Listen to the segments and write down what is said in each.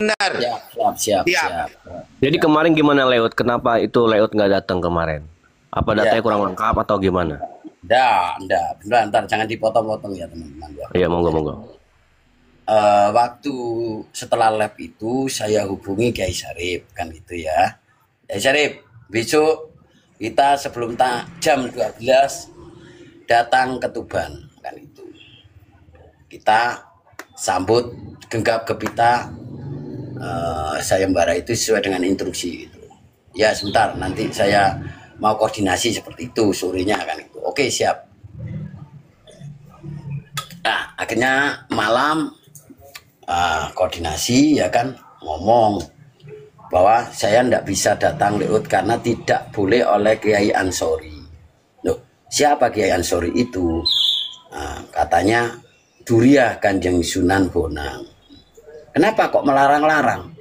Benar. Siap. Jadi kemarin gimana Leot? Kenapa itu Leot nggak datang kemarin? Apa datanya Ya, kurang lengkap atau gimana? enggak. Bentar, jangan dipotong-potong ya teman-teman ya. Iya, monggo. Waktu setelah lab itu saya hubungi Kiai Syarif kan gitu ya. Kiai Syarif, besok kita sebelum jam 12 datang ke Tuban kan itu. Kita sambut genggam gempita sayembara itu sesuai dengan instruksi itu. Ya sebentar, nanti saya mau koordinasi seperti itu sorenya kan itu. Oke, siap. Nah, akhirnya malam koordinasi ya kan, ngomong bahwa saya tidak bisa datang Leut karena tidak boleh oleh Kiai Ansori. Loh, siapa Kiai Ansori itu? Katanya Duriah Kanjeng Sunan Bonang. Kenapa kok melarang-larang?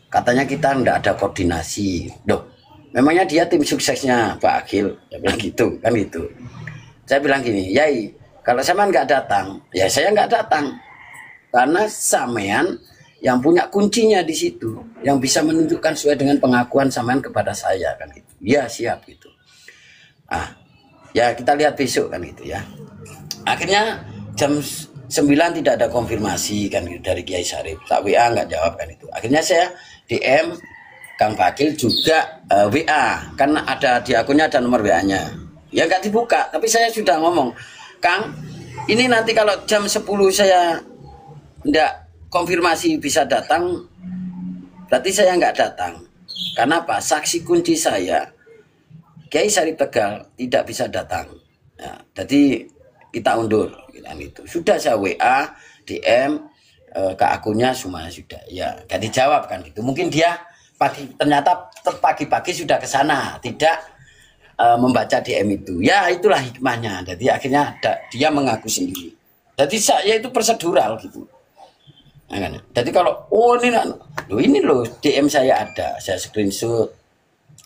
Katanya kita tidak ada koordinasi. Loh, memangnya dia tim suksesnya Pak Agil? Ya bilang gitu kan itu. Saya bilang gini, Yai, kalau sampean nggak datang, ya saya nggak datang. Karena sampean yang punya kuncinya di situ, yang bisa menunjukkan sesuai dengan pengakuan sampean kepada saya kan gitu. Ya siap gitu. Ya kita lihat besok kan gitu ya. Akhirnya jam 9 tidak ada konfirmasi kan gitu dari Kiai Syarif. Tak WA nggak jawab kan itu. Akhirnya saya DM Kang Fakil juga WA, kan ada di akunnya ada nomor WA-nya. Ya nggak dibuka, tapi saya sudah ngomong, Kang, ini nanti kalau jam 10 saya nggak konfirmasi bisa datang, berarti saya nggak datang. Karena apa? Saksi kunci saya, Kiai Syarif Tegal, tidak bisa datang. Ya, jadi kita undur. Itu sudah saya WA, DM ke akunnya semuanya sudah. Ya, gak dijawab kan gitu. Mungkin dia ternyata pagi-pagi sudah ke sana, tidak membaca DM itu. Ya, itulah hikmahnya. Jadi akhirnya dia mengaku sendiri. Jadi saya itu prosedural gitu. Nah, kan? Jadi kalau ini loh DM saya ada, saya screenshot.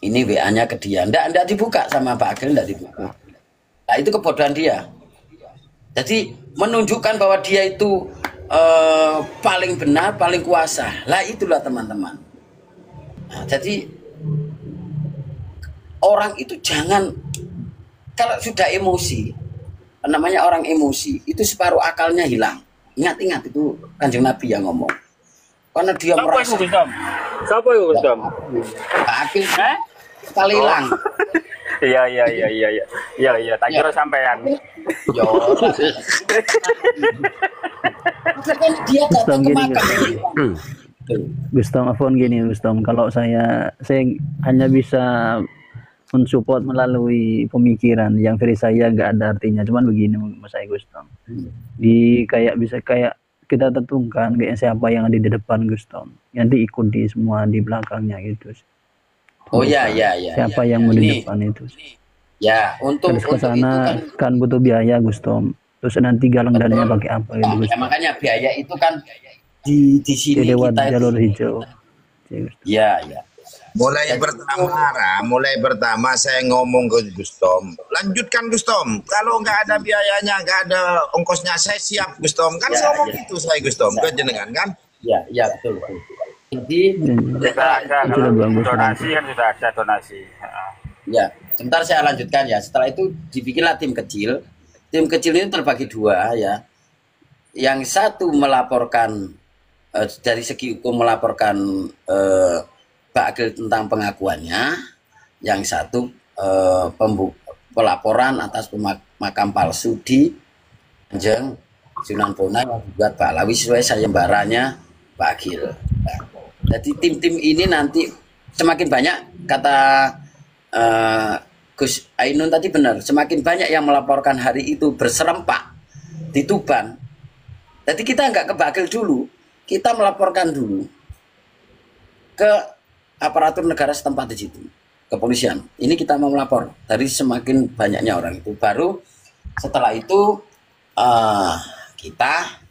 Ini WA-nya ke dia. Enggak dibuka sama Pak Agil, enggak dibuka. Nah, itu kebodohan dia. Jadi menunjukkan bahwa dia itu paling benar, paling kuasa. Lah itulah teman-teman. Nah, jadi orang itu jangan, kalau sudah emosi, namanya orang emosi, itu separuh akalnya hilang. Ingat itu Kanjeng Nabi yang ngomong. Karena dia Siapa merasa. Siapa itu Wisdom? Akhir sekali hilang. Iya, tak kira sampean. Yo. Kan dia datang ke makam. Gustom, Afwan gini Gustom, kalau saya hanya bisa mensupport melalui pemikiran yang dari saya nggak ada artinya, cuman begini Mas saya Gustom, kayak kita tentukan kayak siapa yang ada di depan Gustom, nanti ikut di semua di belakangnya gitu. Oh ya. Siapa yang mau di depan itu? Ya, untuk ke sana kan butuh biaya Gustom. Terus nanti galang dananya pakai apa gitu Gustom. Ya, makanya biaya itu kan di sini lewat kita jalur hijau. Ya. Mulai pertama saya ngomong ke Gustom, lanjutkan Gustom, kalau nggak ada biayanya, nggak ada ongkosnya, saya siap Gustom, kan saya ngomong gitu saya Gustom, ke jenengan kan? Ya betul. Jadi donasi kan sudah ada donasi. Ya, sebentar saya lanjutkan ya. Setelah itu dibikinlah tim kecil. Tim kecil ini terbagi dua ya. Yang satu melaporkan dari segi hukum melaporkan Pak Agil tentang pengakuannya, yang satu pelaporan atas makam palsu di Kanjeng Sunan Bonang yang dibuat Pak Alawi sesuai sayembaranya Pak Agil. Nah, jadi tim-tim ini nanti semakin banyak, kata Gus Ainun tadi benar, semakin banyak yang melaporkan hari itu berserempak di Tuban. Jadi kita nggak ke Pak Agil dulu, kita melaporkan dulu ke aparatur negara setempat di situ, kepolisian. Ini kita mau melapor dari semakin banyaknya orang itu. Baru setelah itu kita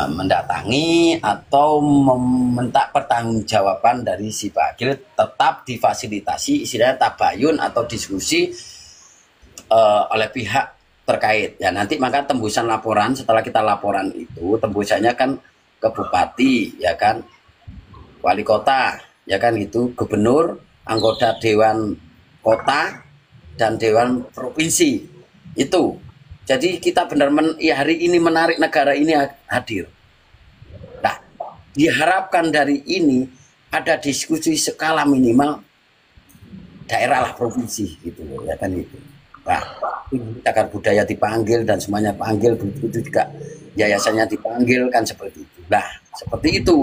mendatangi atau meminta pertanggungjawaban dari si Pak Agil, tetap difasilitasi istilahnya tabayun atau diskusi oleh pihak terkait. Ya nanti maka tembusan laporan, setelah kita laporan itu tembusannya kan ke bupati ya kan, wali kota, ya kan gitu, gubernur, anggota dewan kota dan dewan provinsi itu. Jadi kita benar ya hari ini menarik negara ini hadir. Nah, diharapkan dari ini ada diskusi skala minimal daerah lah, provinsi gitu ya kan gitu. Nah, cagar budaya dipanggil dan semuanya panggil, begitu juga yayasannya dipanggil kan seperti itu. Nah, seperti itu.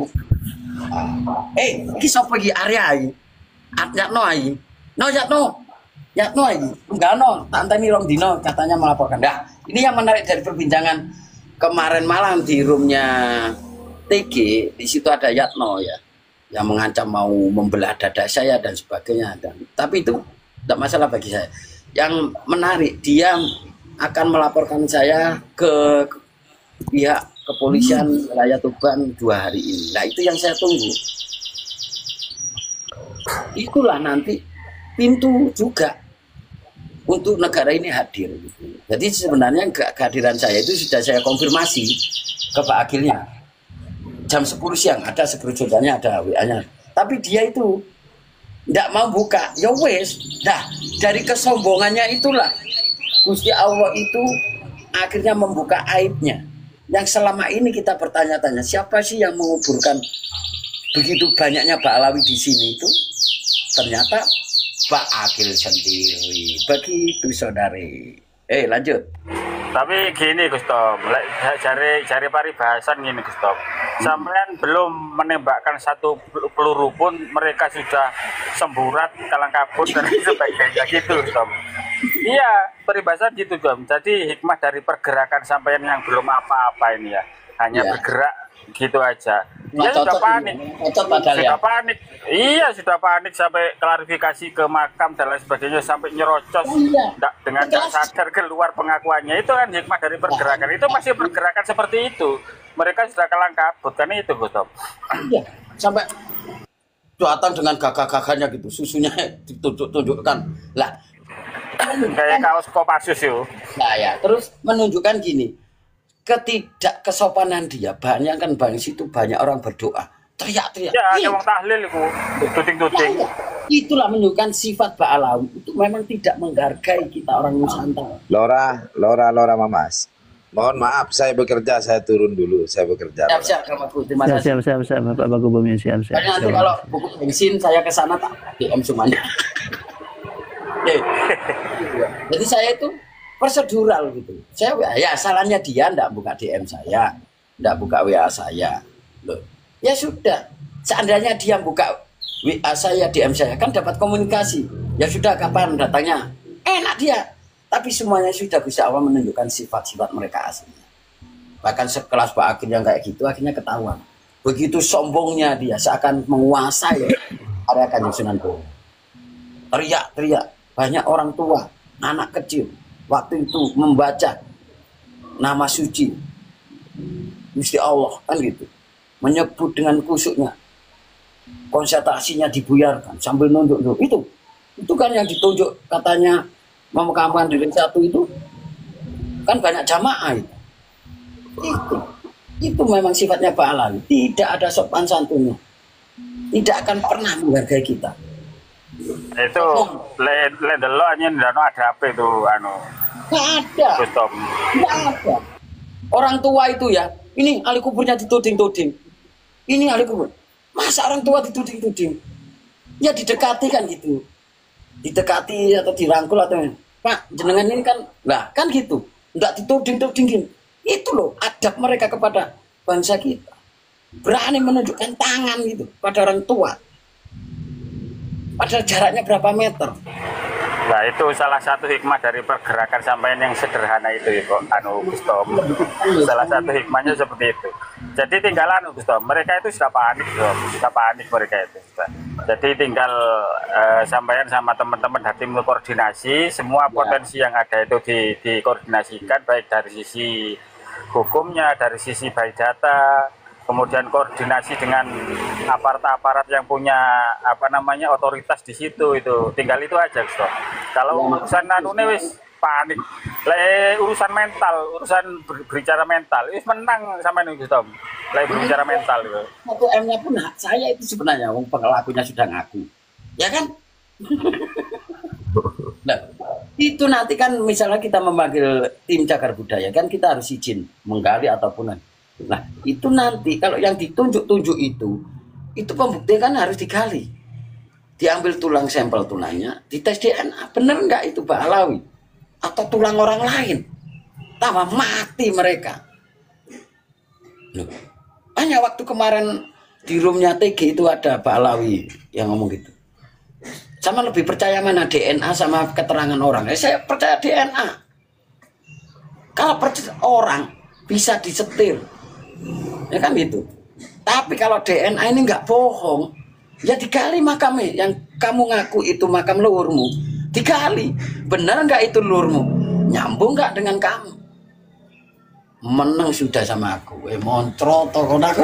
Iki sapa iki area iki? Yatno iki. No Yatno. Yatno iki. Enggak no, tanteni rong dino katanya melaporkan. Nah, ini yang menarik dari perbincangan kemarin malam di roomnya TG, di situ ada Yatno ya, yang mengancam mau membelah dada saya dan sebagainya. Tapi itu tidak masalah bagi saya. Yang menarik, dia akan melaporkan saya ke pihak kepolisian wilayah Tuban 2 hari ini. Nah, itu yang saya tunggu. Itulah nanti pintu juga untuk negara ini hadir. Gitu. Jadi sebenarnya kehadiran saya itu sudah saya konfirmasi ke Pak Agilnya. Jam 10 siang ada screenshot-nya, ada WA-nya. Tapi dia itu tidak mau buka, ya wes. Nah, dari kesombongannya itulah Gusti Allah itu akhirnya membuka aibnya. Yang selama ini kita bertanya-tanya, siapa sih yang menguburkan begitu banyaknya Pak Alawi di sini itu? Ternyata Pak Agil sendiri. Begitu saudari. Lanjut. Tapi gini Gus Tom, cari paribahasan gini Gus Tom. Sampean belum menembakkan satu peluru pun mereka sudah semburat, kalang kabut dan sebagainya gitu Gus Tom. Iya, paribahasan gitu Tom. Jadi hikmah dari pergerakan sampean yang belum apa-apa ini ya, hanya bergerak gitu aja. Dia sudah panik. Sudah panik. Iya, sudah panik sampai klarifikasi ke makam dan lain sebagainya sampai nyerocos dengan tidak sadar keluar pengakuannya. Itu kan hikmah dari pergerakan. Itu masih pergerakan seperti itu. Mereka sudah kalang kabut kan itu, Gustaf. Iya, sampai datang dengan gagah-gagahnya gitu, susunya ditunjuk-tunjukkan. Lah, kayak kaos Kopassus itu. Nah ya, terus menunjukkan gini. Ketidakkesopanan dia, banyak kan bang situ banyak orang berdoa, teriak-teriak. Ya, ada orang tahlil itu, tuting-tuting. Itulah menunjukkan sifat Pak Alawi itu memang tidak menghargai kita orang Nusantara. Lora Mamas. Mohon maaf, saya bekerja, saya turun dulu, saya bekerja. Siap, terima kasih. Siap, Bapak Bagu Bumi, siap. Karena nanti kalau buku bensin saya ke sana tak DM semuanya. Jadi saya itu prosedural gitu. Saya salahnya dia ndak buka DM saya, ndak buka WA saya. Loh, ya sudah. Seandainya dia buka WA saya, DM saya, kan dapat komunikasi. Ya sudah, kapan datangnya? Enak dia. Tapi semuanya sudah bisa Allah menunjukkan sifat-sifat mereka aslinya. Bahkan sekelas Pak Agil yang kayak gitu akhirnya ketahuan. Begitu sombongnya dia seakan menguasai area Kanjeng Sunan Bonang. Teriak-teriak, banyak orang tua, anak kecil waktu itu membaca nama suci Gusti Allah kan gitu, menyebut dengan kusuknya, konsentrasinya dibuyarkan sambil nunjuk itu kan yang ditunjuk katanya memekaman diri satu itu kan banyak jamaah itu memang sifatnya Pak Alawi, tidak ada sopan santunnya, tidak akan pernah menghargai kita. Itu lendelo aja ndano ada apa itu nggak ada. Gustaf. Nggak ada. Orang tua itu ya, ini ahli kuburnya dituding-tuding. Ini ahli kubur. Masa orang tua dituding-tuding? Ya didekati kan gitu. Didekati atau dirangkul atau Pak, jenengan ini kan, lah kan gitu. Enggak dituding-tudingin. Itu loh adab mereka kepada bangsa kita. Berani menunjukkan tangan gitu pada orang tua. Padahal jaraknya berapa meter. Nah, itu salah satu hikmah dari pergerakan sampean yang sederhana itu ya kok Gustaf. Salah satu hikmahnya seperti itu. Jadi tinggal Gustaf, mereka itu sudah panik mereka itu. Jadi tinggal sampean sama teman-teman tim koordinasi, semua potensi yang ada itu dikoordinasikan baik dari sisi hukumnya, dari sisi by data, kemudian koordinasi dengan aparat-aparat yang punya otoritas di situ. Itu tinggal itu aja Gustaf. Kalau urusan wis panik, urusan mental, urusan berbicara mental, wis menang sama Gustaf. Lagi berbicara mental gitu. 1M-nya pun hak saya itu sebenarnya, wong pelakunya sudah ngaku. Ya kan? Nah, itu nanti kan misalnya kita memanggil tim cagar budaya kan kita harus izin menggali ataupun. Nah, itu nanti kalau yang ditunjuk-tunjuk itu pembuktian kan harus digali. Diambil tulang sampel tulangnya, dites DNA, bener nggak itu Mbak Alawi? Atau tulang orang lain? Tambah mati mereka. Loh, hanya waktu kemarin di roomnya TG itu ada Mbak Alawi yang ngomong gitu. Sama lebih percaya mana DNA sama keterangan orang? Saya percaya DNA. Kalau percaya orang bisa disetir, ya kan gitu. Tapi kalau DNA ini nggak bohong, ya digali makamnya. Yang kamu ngaku itu makam leluhurmu, digali. Benar nggak itu leluhurmu? Nyambung nggak dengan kamu? Menang sudah sama aku. Moncrot aku.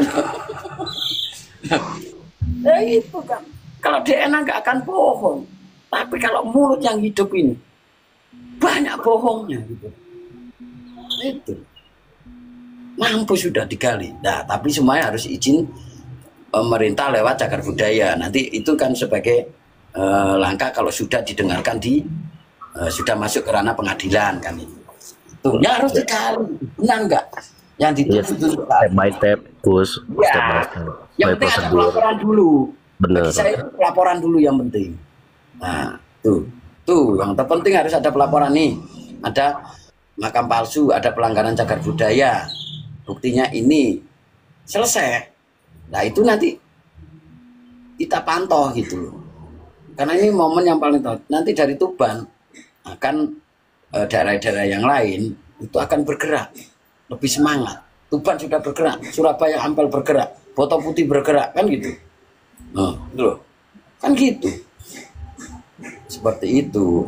Ya itu kan. Kalau DNA nggak akan bohong. Tapi kalau mulut yang hidup ini banyak bohongnya gitu. Itu. Mampu sudah digali. Nah, tapi semuanya harus izin pemerintah lewat cagar budaya. Nanti itu kan sebagai langkah kalau sudah didengarkan sudah masuk ke ranah pengadilan kan itu. Tuhnya harus digali. Benar enggak? Yang dituntut Step by step, Gus. Ya. Step by step. Yang penting ada pelaporan dulu. Bener. Bagi saya pelaporan dulu yang penting. Nah, tuh yang terpenting harus ada pelaporan nih. Ada makam palsu, ada pelanggaran cagar budaya. Buktinya ini selesai. Nah itu nanti kita pantau gitu loh. Karena ini momen yang paling tahu. Nanti dari Tuban akan daerah-daerah yang lain itu akan bergerak lebih semangat. Tuban sudah bergerak, Surabaya Ampel bergerak, Boto Putih bergerak kan gitu. Nah, gitu loh. Kan gitu. Seperti itu.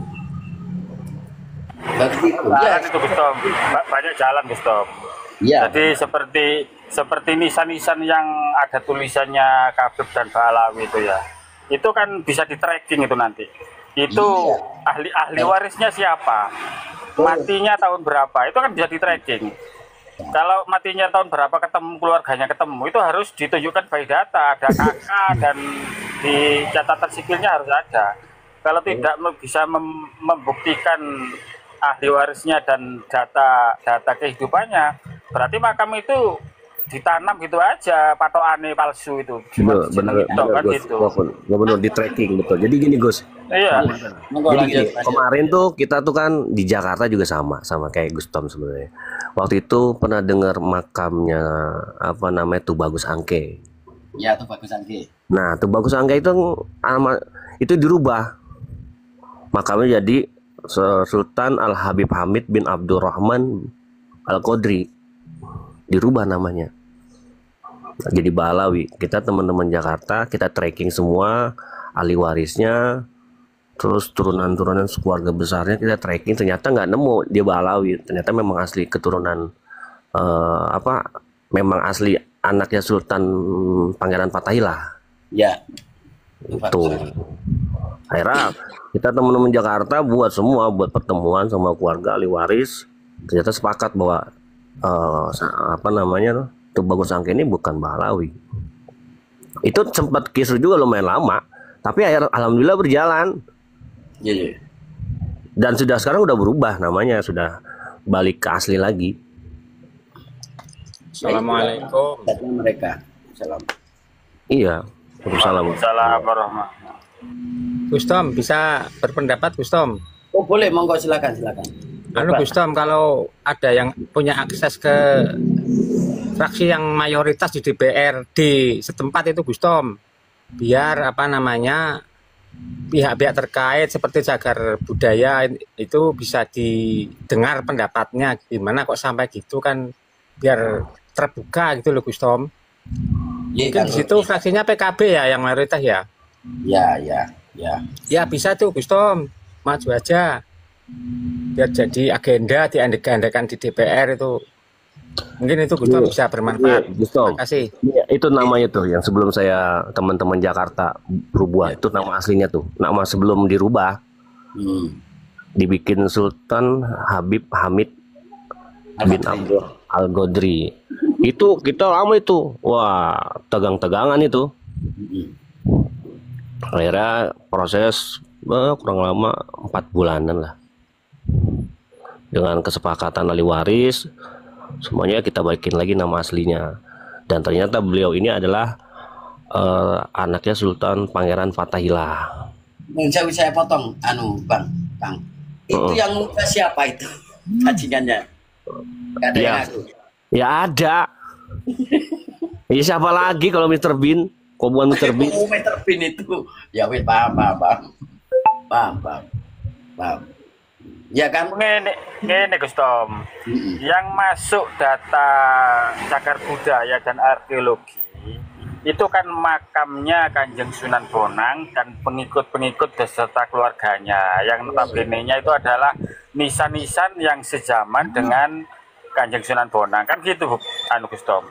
Begitu. Jalan itu Gustom, banyak jalan Gustom. Ya. Jadi seperti nisan-nisan yang ada tulisannya Kabib dan Mbak Alawi itu ya. Itu kan bisa di tracking itu nanti. Itu ahli warisnya siapa? Matinya tahun berapa? Itu kan bisa di tracking. Kalau matinya tahun berapa ketemu, keluarganya ketemu, itu harus ditunjukkan by data, ada KK dan di catatan sipilnya harus ada. Kalau tidak bisa membuktikan ahli warisnya dan data kehidupannya, berarti makam itu ditanam gitu aja, patokannya palsu itu. Bener, kan Gus. gitu. Bener di tracking betul. Jadi gini Gus. Iya. Jadi gini, kemarin tuh kita tuh kan di Jakarta juga sama kayak Gustom sebenarnya. Waktu itu pernah dengar makamnya apa namanya Tubagus Angke. Ya, Tubagus Angke. Nah, Tubagus Angke itu dirubah. Makamnya jadi Sultan Al Habib Hamid bin Abdurrahman Al Qodri. Dirubah namanya. Jadi Balawi. Kita teman-teman Jakarta, kita tracking semua ahli warisnya, terus turunan-turunan keluarga besarnya kita tracking, ternyata nggak nemu dia Balawi, ternyata memang asli keturunan memang asli anaknya Sultan Pangeran Fathaillah. Ya. Itu. Akhirnya kita teman-teman Jakarta buat pertemuan sama keluarga ahli waris, ternyata sepakat bahwa Tubagus Angke ini bukan Balawi. Itu sempat kisruh juga lumayan lama, tapi alhamdulillah berjalan. Iya. Dan sekarang udah berubah namanya, sudah balik ke asli lagi. Assalamualaikum. Mereka. Salam. Iya. Waalaikumsalam. Assalamualaikum. Gustom bisa berpendapat Gustom? Oh boleh, monggo silakan. Gustom, kalau ada yang punya akses ke fraksi yang mayoritas di DPRD setempat itu Gustom, biar pihak-pihak terkait seperti cagar budaya itu bisa didengar pendapatnya, gimana kok sampai gitu kan, biar terbuka gitu loh Gustom. Mungkin di situ fraksinya PKB ya yang mayoritas ya. Ya bisa tuh Gustom, maju aja biar jadi agenda diandekan di DPR itu. Mungkin itu Gustom bisa bermanfaat. Gustom. Terima kasih. Itu namanya tuh yang sebelum saya teman-teman Jakarta berubah, itu nama aslinya tuh. Nama sebelum dirubah. Dibikin Sultan Habib Hamid bin Abdul Al-Qodri. Itu kita lama itu, wah tegang-tegangan itu. Akhirnya proses kurang lama 4 bulanan lah. Dengan kesepakatan ahli waris, semuanya kita baikin lagi nama aslinya. Dan ternyata beliau ini adalah anaknya Sultan Pangeran Fathahillah. Saya potong, Bang. Itu yang ngubah siapa itu? Bajingannya. Ada yang aku. Ya ada. Ya siapa lagi kalau Mr. Bean? Kok bukan Mr. Bean? Mr. Bean itu. Ya wis paham. Ya kan? Ngene Gus Tom. Yang masuk data cagar budaya dan arkeologi itu kan makamnya Kanjeng Sunan Bonang dan pengikut-pengikut beserta keluarganya. Yang notabene-nya itu adalah nisan-nisan yang sejaman dengan Kanjeng Sunan Bonang. Kan gitu Gus Tom.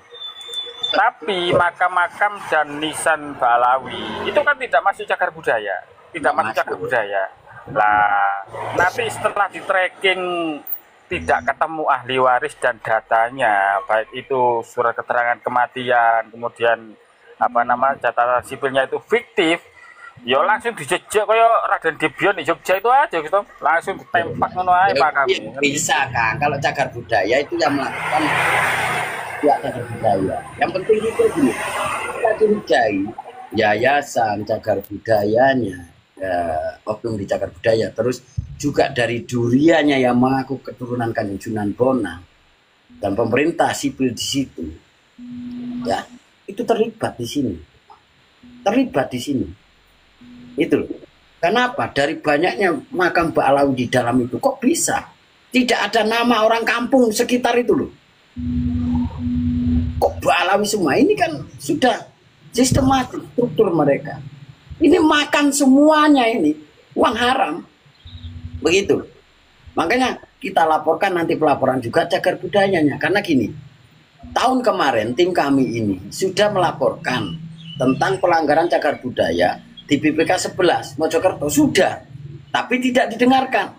Tapi makam-makam dan nisan Balawi itu kan tidak masuk cagar budaya. Lah, nanti setelah di tracking tidak ketemu ahli waris dan datanya, baik itu surat keterangan kematian, kemudian catatan sipilnya itu fiktif, ya langsung dijejak kayak Raden Dibyon di Jogja itu aja gitu, langsung ditempak ngono ae Pak kami. Bisa kan, kalau cagar budaya itu yang melakukan pihak cagar budaya. Yang penting itu dulu, kita curigai yayasan cagar budayanya, oknum di cagar budaya, terus juga dari duriannya yang mengaku keturunan Kanjeng Sunan Bonang dan pemerintah sipil di situ, ya itu terlibat di sini, itu loh. Kenapa? Dari banyaknya makam Ba'alawi di dalam itu kok bisa tidak ada nama orang kampung sekitar itu loh? Kok Ba'alawi semua? Ini kan sudah sistematis struktur mereka. Ini makan semuanya, ini uang haram, begitu. Makanya kita laporkan nanti pelaporan juga cagar budayanya, karena gini, tahun kemarin tim kami ini sudah melaporkan tentang pelanggaran cagar budaya di BPK 11 Mojokerto sudah, tapi tidak didengarkan.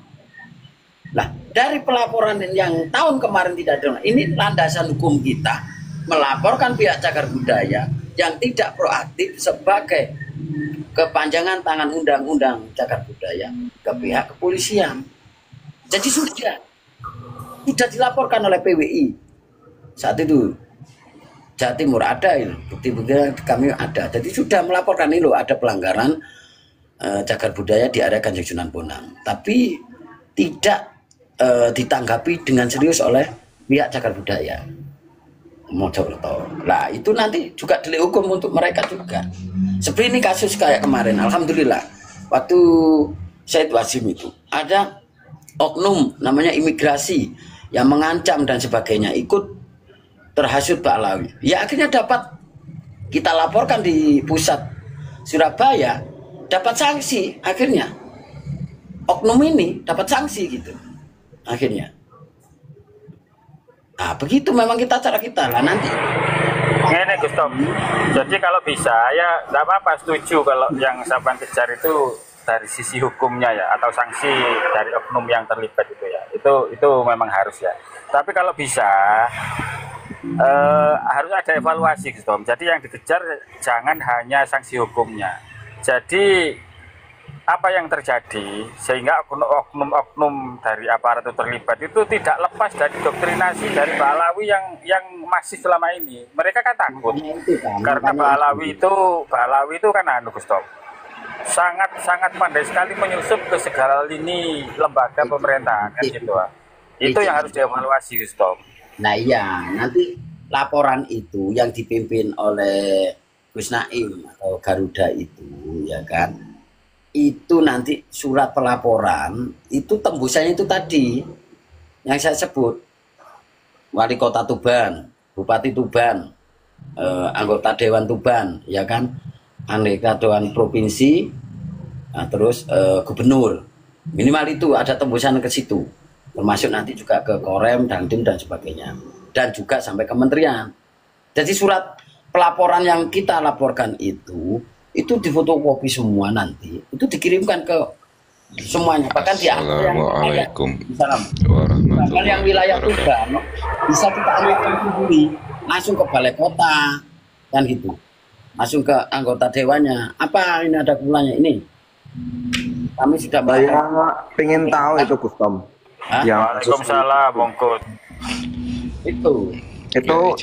Nah, dari pelaporan yang tahun kemarin tidak didengar, ini landasan hukum kita melaporkan pihak cagar budaya yang tidak proaktif sebagai kepanjangan tangan undang-undang cagar budaya ke pihak kepolisian. Jadi sudah dilaporkan oleh PWI saat itu. Jawa Timur ada ini, bukti-bukti kami ada. Jadi sudah melaporkan ini loh, ada pelanggaran cagar budaya di area Kanjeng Sunan Bonang, tapi tidak ditanggapi dengan serius oleh pihak cagar budaya Mojokerto. Nah itu nanti juga delik hukum untuk mereka juga. Seperti ini kasus kayak kemarin, alhamdulillah waktu Said Wasim itu ada oknum namanya imigrasi yang mengancam dan sebagainya, ikut terhasut Ba'alawi. Ya akhirnya dapat kita laporkan di pusat Surabaya, dapat sanksi akhirnya. Oknum ini dapat sanksi gitu akhirnya. Nah begitu memang cara kita lah nanti. Ini Gus Tom, jadi kalau bisa ya tidak apa-apa, setuju kalau yang Saban kejar itu dari sisi hukumnya ya, atau sanksi dari oknum yang terlibat itu ya, itu memang harus ya. Tapi kalau bisa harus ada evaluasi Gus Tom. Jadi yang dikejar jangan hanya sanksi hukumnya. Jadi apa yang terjadi sehingga oknum-oknum dari aparat itu terlibat itu tidak lepas dari doktrinasi dari Ba'alawi yang masih selama ini. Mereka kan takut karena Ba'alawi itu kan Gus Tom, sangat pandai sekali menyusup ke segala lini lembaga pemerintahan kan gitu. Itu yang harus dievaluasi Gus Tom. Nah iya, nanti laporan itu yang dipimpin oleh Gus Naim atau Garuda itu ya kan, itu nanti surat pelaporan itu tembusannya itu tadi yang saya sebut, wali kota Tuban, bupati Tuban, anggota dewan Tuban ya kan, anggota dewan provinsi, nah, terus gubernur, minimal itu ada tembusan ke situ, termasuk nanti juga ke Korem, Dandim dan sebagainya, dan juga sampai kementerian. Jadi surat pelaporan yang kita laporkan itu difotokopi semua, nanti itu dikirimkan ke semuanya, bahkan di Assalamualaikum warahmatullahi Bahkan yang wilayah Tuban bisa kita alihkan sendiri langsung ke balai kota kan gitu, langsung ke anggota dewannya. Apa ini ada kumpulannya ini? Kami sudah Saya pengen tahu itu Gus Tom. Yang Waalaikumsalam, monggo. Itu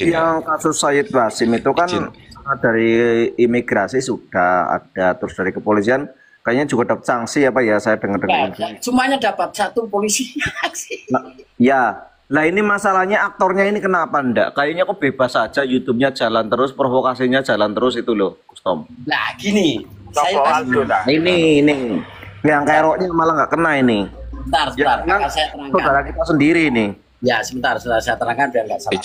yang kasus Said Basim itu kan dari imigrasi sudah ada, terus dari kepolisian kayaknya juga dapat sanksi apa ya, saya dengar-dengar. Semuanya dapat, satu polisi. Ya, lah ini masalahnya aktornya ini kenapa ndak? Kayaknya kok bebas saja, YouTube-nya jalan terus, provokasinya jalan terus itu loh, Gus Tom. Nah gini, saya ini yang keroknya malah nggak kena ini. Bentar, Ya, saya terangkan. saudara kita sendiri ini. Ya sebentar, saya terangkan biar nggak salah.